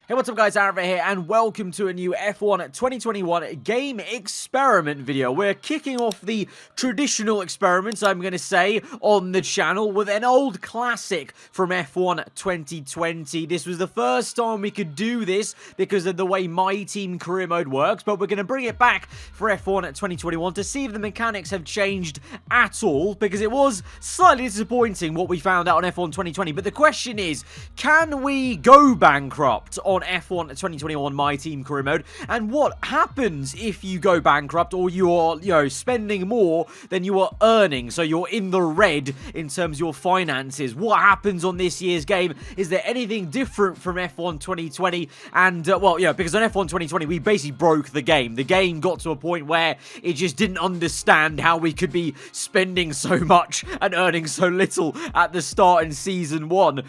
Hey, what's up guys, Aarava here, and welcome to a new F1 2021 game experiment video. We're kicking off the traditional experiments, I'm going to say, on the channel with an old classic from F1 2020. This was the first time we could do this because of the way My Team career mode works, but we're going to bring it back for F1 2021 to see if the mechanics have changed at all, because it was slightly disappointing what we found out on F1 2020. But the question is, can we go bankrupt on F1 2021 My Team career mode? And what happens if you go bankrupt, or you're spending more than you are earning, so you're in the red in terms of your finances? What happens on this year's game? Is there anything different from F1 2020? And because on F1 2020 we basically broke the game. The game got to a point where it just didn't understand how we could be spending so much and earning so little at the start in season 1.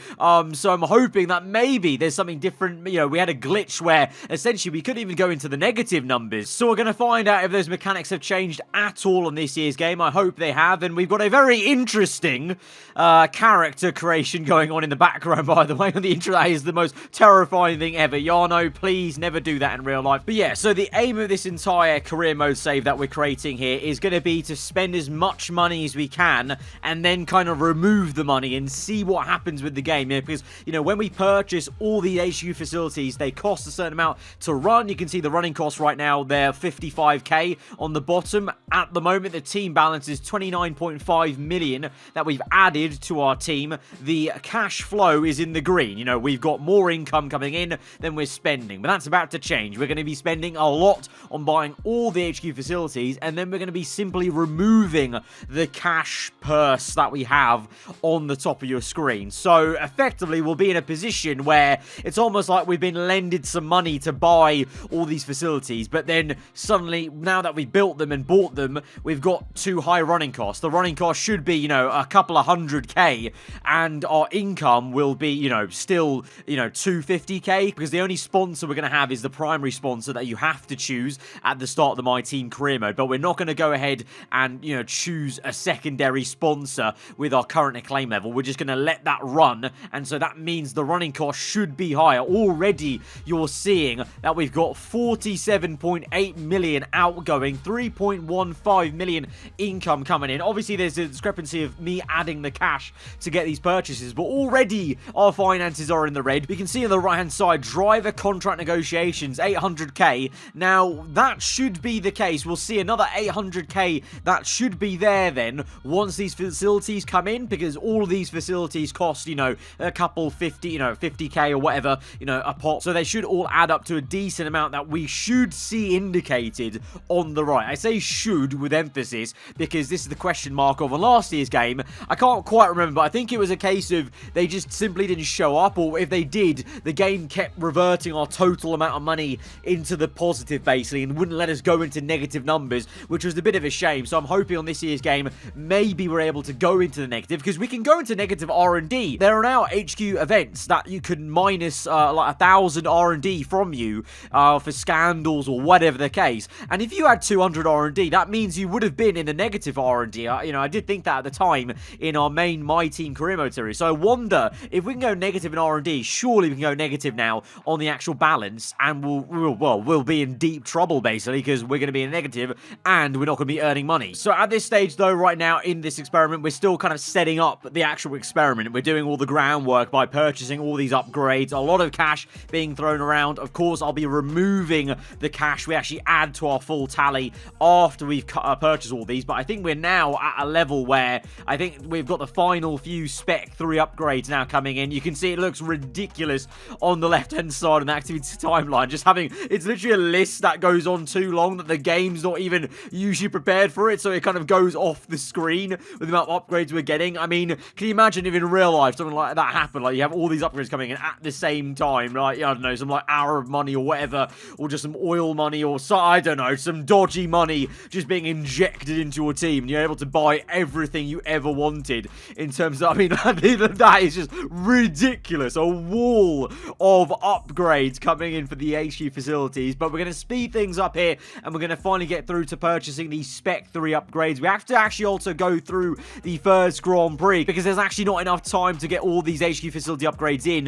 So I'm hoping that maybe there's something different. We had a glitch where essentially we couldn't even go into the negative numbers. So we're going to find out if those mechanics have changed at all on this year's game. I hope they have. And we've got a very interesting character creation going on in the background, by the way, on the intro. That is the most terrifying thing ever. Yano, please never do that in real life. But yeah, so the aim of this entire career mode save that we're creating here is going to be to spend as much money as we can and then kind of remove the money and see what happens with the game. Because, when we purchase all the HQ facilities, they cost a certain amount to run. You can see the running costs right now, they're 55k on the bottom. At the moment, the team balance is 29.5 million that we've added to our team. The cash flow is in the green. We've got more income coming in than we're spending, but that's about to change. We're going to be spending a lot on buying all the HQ facilities, and then we're going to be simply removing the cash purse that we have on the top of your screen. So effectively, we'll be in a position where it's almost like we've been lended some money to buy all these facilities, but then suddenly, now that we've built them and bought them, we've got too high running costs. The running cost should be, a couple of 100k, and our income will be, still, 250k, because the only sponsor we're going to have is the primary sponsor that you have to choose at the start of the My Team career mode. But we're not going to go ahead and, choose a secondary sponsor with our current acclaim level. We're just going to let that run, and so that means the running cost should be higher. Already, you're seeing that we've got 47.8 million outgoing, 3.15 million income coming in. Obviously, there's a discrepancy of me adding the cash to get these purchases, but already our finances are in the red. We can see on the right-hand side, driver contract negotiations, 800k. Now, that should be the case. We'll see another 800k that should be there then once these facilities come in, because all of these facilities cost, a couple 50k or whatever, a pot. So they should all add up to a decent amount that we should see indicated on the right. I say should with emphasis because this is the question mark of last year's game. I can't quite remember, but I think it was a case of they just simply didn't show up, or if they did, the game kept reverting our total amount of money into the positive basically and wouldn't let us go into negative numbers, which was a bit of a shame. So I'm hoping on this year's game maybe we're able to go into the negative, because we can go into negative R&D. There are now HQ events that you can minus like 1,000 R&D from you for scandals or whatever the case. And if you had 200 R&D, that means you would have been in the negative R&D. I did think that at the time in our main My Team career mode series. So I wonder if we can go negative in R&D. Surely we can go negative now on the actual balance, and we'll be in deep trouble basically, because we're going to be in negative and we're not going to be earning money. So at this stage though, right now in this experiment, we're still kind of setting up the actual experiment. We're doing all the groundwork by purchasing all these upgrades, a lot of cash being thrown around. Of course, I'll be removing the cash we actually add to our full tally after we've purchased all these, but I think we're now at a level where I think we've got the final few Spec 3 upgrades now coming in. You can see it looks ridiculous on the left-hand side of the activity timeline. Just having, it's literally a list that goes on too long that the game's not even usually prepared for it, so it kind of goes off the screen with the amount of upgrades we're getting. I mean, can you imagine if in real life something like that happened? Like, you have all these upgrades coming in at the same time, like, I don't know, some like Arab money or whatever, or just some oil money, or so, I don't know, some dodgy money just being injected into your team, and you're able to buy everything you ever wanted in terms of, I mean, that is just ridiculous. A wall of upgrades coming in for the HQ facilities, but we're going to speed things up here, and we're going to finally get through to purchasing these Spec 3 upgrades. We have to actually also go through the first Grand Prix, because there's actually not enough time to get all these HQ facility upgrades in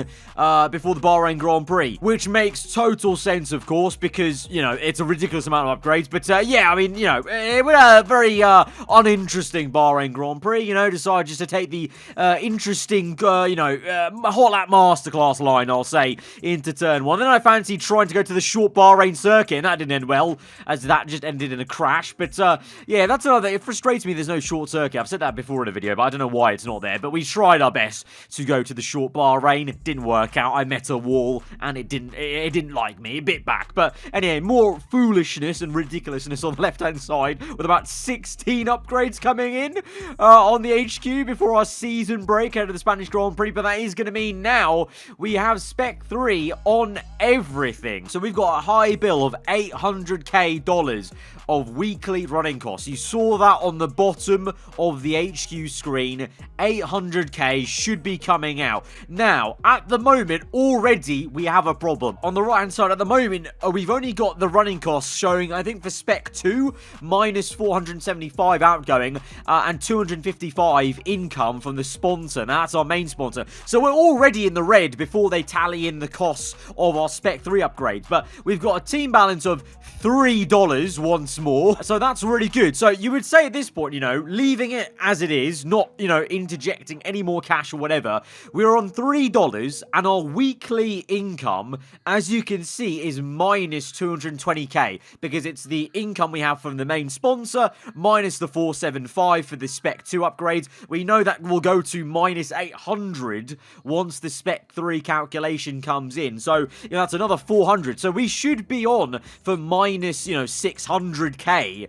before the Bahrain Grand Prix, which makes total sense, of course, because, you know, it's a ridiculous amount of upgrades. But, yeah, I mean, you know, it was a very uninteresting Bahrain Grand Prix, you know, decided just to take the interesting, you know, Hot Lap Masterclass line, I'll say, into turn 1. Then I fancied trying to go to the short Bahrain circuit, and that didn't end well, as that just ended in a crash. But, yeah, that's another thing. It frustrates me there's no short circuit. I've said that before in a video, but I don't know why it's not there. But we tried our best to go to the short Bahrain. It didn't work out. I met a wall, and it didn't like me. It bit back. But anyway, more foolishness and ridiculousness on the left-hand side, with about 16 upgrades coming in on the HQ before our season break out of the Spanish Grand Prix. But that is going to mean now we have Spec 3 on everything. So we've got a high bill of $800k of weekly running costs. You saw that on the bottom of the HQ screen. 800k should be coming out. Now, at the moment, already we have a problem. On the right-hand side, at the moment, we've only got the running costs showing, I think, for Spec 2, minus 475 outgoing and 255 income from the sponsor. Now, that's our main sponsor. So we're already in the red before they tally in the costs of our Spec 3 upgrades. But we've got a team balance of $3 once more. So that's really good. So you would say at this point, you know, leaving it as it is, not, you know, interjecting any more cash or whatever, we're on $3 and our weekly income, as you can see, is minus 220k because it's the income we have from the main sponsor minus the 475 for the Spec 2 upgrades. We know that will go to minus 800 once the Spec 3 calculation comes in. So, you know, that's another 400. So we should be on for minus, you know, 600k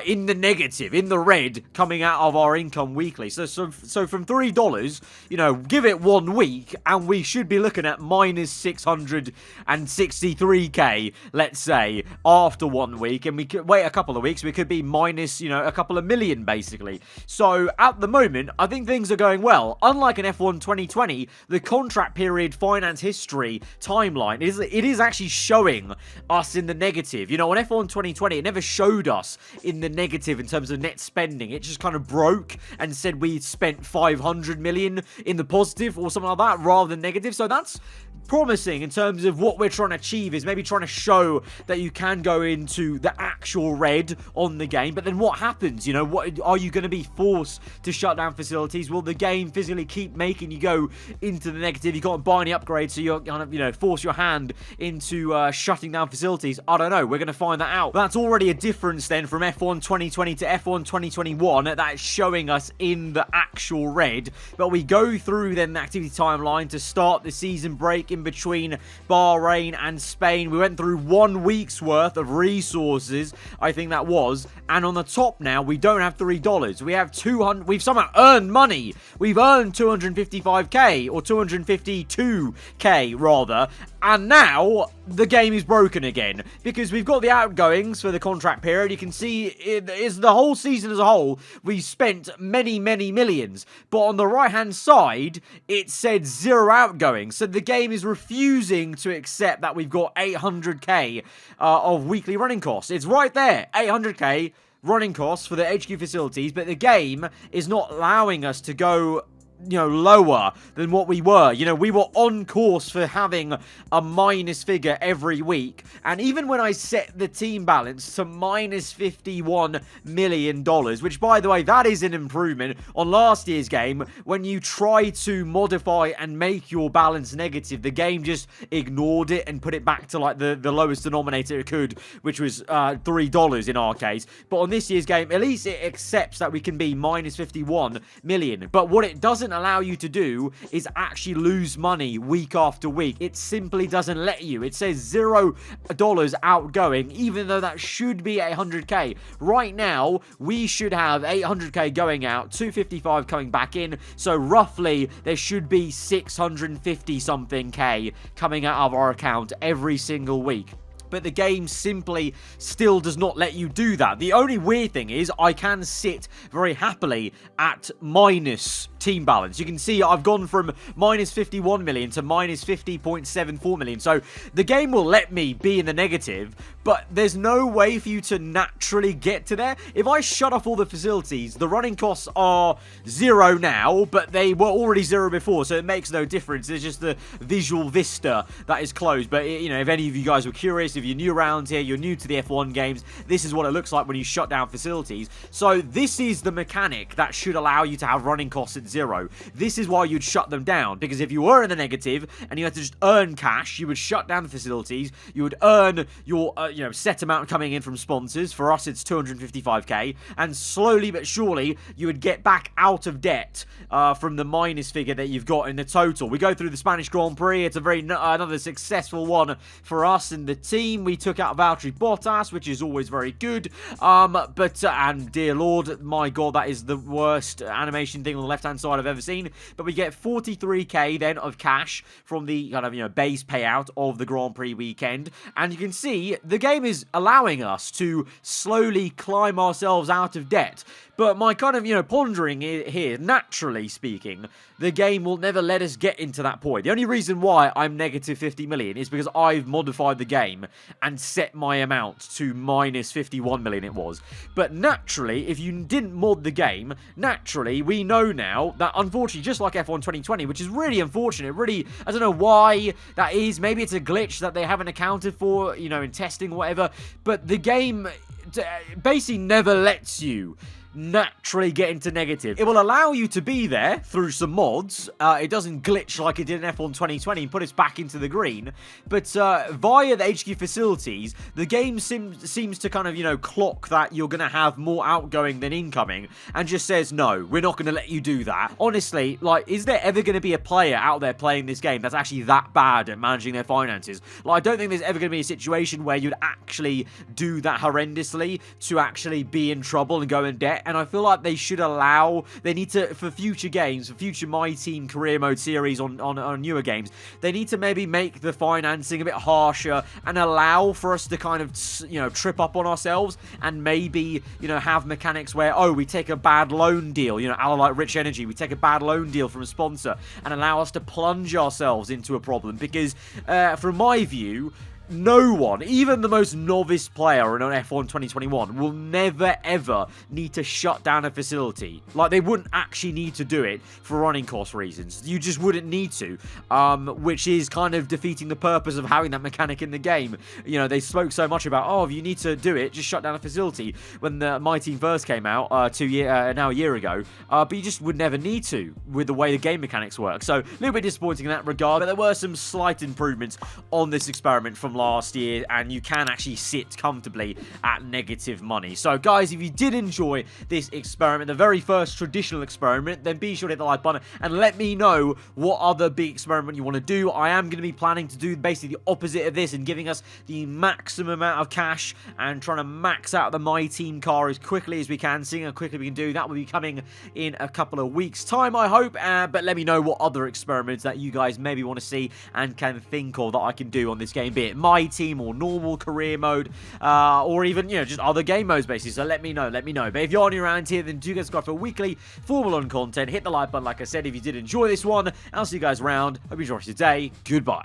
in the negative, in the red, coming out of our income weekly. So from $3, you know, give it 1 week, and we should be looking at minus 663k, let's say, after 1 week, and we could wait a couple of weeks, we could be minus, you know, a couple of million, basically. So, at the moment, I think things are going well. Unlike in F1 2020, the contract period finance history timeline, it is actually showing us in the negative. You know, on F1 2020, it never showed us in the negative in terms of net spending. It just kind of broke and said we spent 500 million in the positive or something like that, rather than negative. So that's promising in terms of what we're trying to achieve, is maybe trying to show that you can go into the actual red on the game. But then what happens? You know, what are you going to be forced to shut down facilities? Will the game physically keep making you go into the negative? You can't buy any upgrades, so you're kind of, you know, force your hand into shutting down facilities. I don't know. We're going to find that out. That's already a difference then from F1 2020 to F1 2021. That's showing us in the actual red. But we go through then the activity timeline to start the season break in between Bahrain and Spain. We went through 1 week's worth of resources, I think that was, and on the top now we don't have $3. We have 200. We've somehow earned money. We've earned 255k or 252k rather, and now the game is broken again because we've got the outgoings for the contract period. You can see it is the whole season as a whole. We spent many millions, but on the right hand side it said 0 outgoings. So the game is refusing to accept that we've got 800k of weekly running costs. It's right there, 800k running costs for the HQ facilities, but the game is not allowing us to go, you know, lower than what we were. You know, we were on course for having a minus figure every week, and even when I set the team balance to minus $51 million, which, by the way, that is an improvement on last year's game. When you try to modify and make your balance negative, the game just ignored it and put it back to like the lowest denominator it could, which was $3 in our case. But on this year's game, at least it accepts that we can be minus 51 million. But what it doesn't allow you to do is actually lose money week after week. It simply doesn't let you. It says $0 outgoing, even though that should be 800k. Right now, we should have 800k going out, 255 coming back in, so roughly there should be 650 something k coming out of our account every single week. but the game simply still does not let you do that. The only weird thing is I can sit very happily at minus team balance. You can see I've gone from minus 51 million to minus 50.74 million. So the game will let me be in the negative, but there's no way for you to naturally get to there. If I shut off all the facilities, the running costs are 0 now, but they were already 0 before, so it makes no difference. There's just the visual vista that is closed. But, you know, if any of you guys were curious, if you're new around here, you're new to the F1 games, this is what it looks like when you shut down facilities. So this is the mechanic that should allow you to have running costs at 0. This is why you'd shut them down, because if you were in the negative and you had to just earn cash, you would shut down the facilities, you would earn your set amount coming in from sponsors. For us, it's 255k, and slowly but surely you would get back out of debt from the minus figure that you've got in the total. We go through the Spanish Grand Prix. It's a another successful one for us and the team. We took out Valtteri Bottas, which is always very good. And dear Lord, my God, that is the worst animation thing on the left-hand side I've ever seen. But we get 43k then of cash from the kind of, base payout of the Grand Prix weekend. And you can see the game is allowing us to slowly climb ourselves out of debt. But my kind of, pondering here, naturally speaking, the game will never let us get into that point. The only reason why I'm negative 50 million is because I've modified the game and set my amount to minus 51 million it was. But naturally, if you didn't mod the game, naturally, we know now that, unfortunately, just like F1 2020, which is really unfortunate, really, I don't know why that is. Maybe it's a glitch that they haven't accounted for, in testing or whatever. But the game basically never lets you naturally get into negative. It will allow you to be there through some mods. It doesn't glitch like it did in F1 2020 and put us back into the green. But via the HQ facilities, the game seems to kind of, clock that you're going to have more outgoing than incoming and just says, no, we're not going to let you do that. Honestly, is there ever going to be a player out there playing this game that's actually that bad at managing their finances? I don't think there's ever going to be a situation where you'd actually do that horrendously to actually be in trouble and go in debt. And I feel like they should they need to, for future games, for future My Team career mode series on newer games, they need to maybe make the financing a bit harsher and allow for us to kind of, trip up on ourselves and maybe, have mechanics where, we take a bad loan deal, a la like Rich Energy, we take a bad loan deal from a sponsor and allow us to plunge ourselves into a problem. Because, from my view, no one, even the most novice player in an F1 2021, will never, ever need to shut down a facility. They wouldn't actually need to do it for running cost reasons. You just wouldn't need to, which is kind of defeating the purpose of having that mechanic in the game. They spoke so much about, if you need to do it, just shut down a facility when the My Team first came out now a year ago, but you just would never need to with the way the game mechanics work. So, a little bit disappointing in that regard, but there were some slight improvements on this experiment from last year, and you can actually sit comfortably at negative money. So guys, if you did enjoy this experiment, the very first traditional experiment, then be sure to hit the like button and let me know what other big experiment you want to do. I am going to be planning to do basically the opposite of this and giving us the maximum amount of cash and trying to max out the My Team car as quickly as we can, seeing how quickly we can do. That will be coming in a couple of weeks time, I hope, but let me know what other experiments that you guys maybe want to see and can think of that I can do on this game, be it My Team or normal career mode, or even, just other game modes basically. So let me know. But if you're new around here, then do get subscribed for weekly Formula 1 content. Hit the like button, like I said, if you did enjoy this one. I'll see you guys around. Hope you enjoy your day. Goodbye.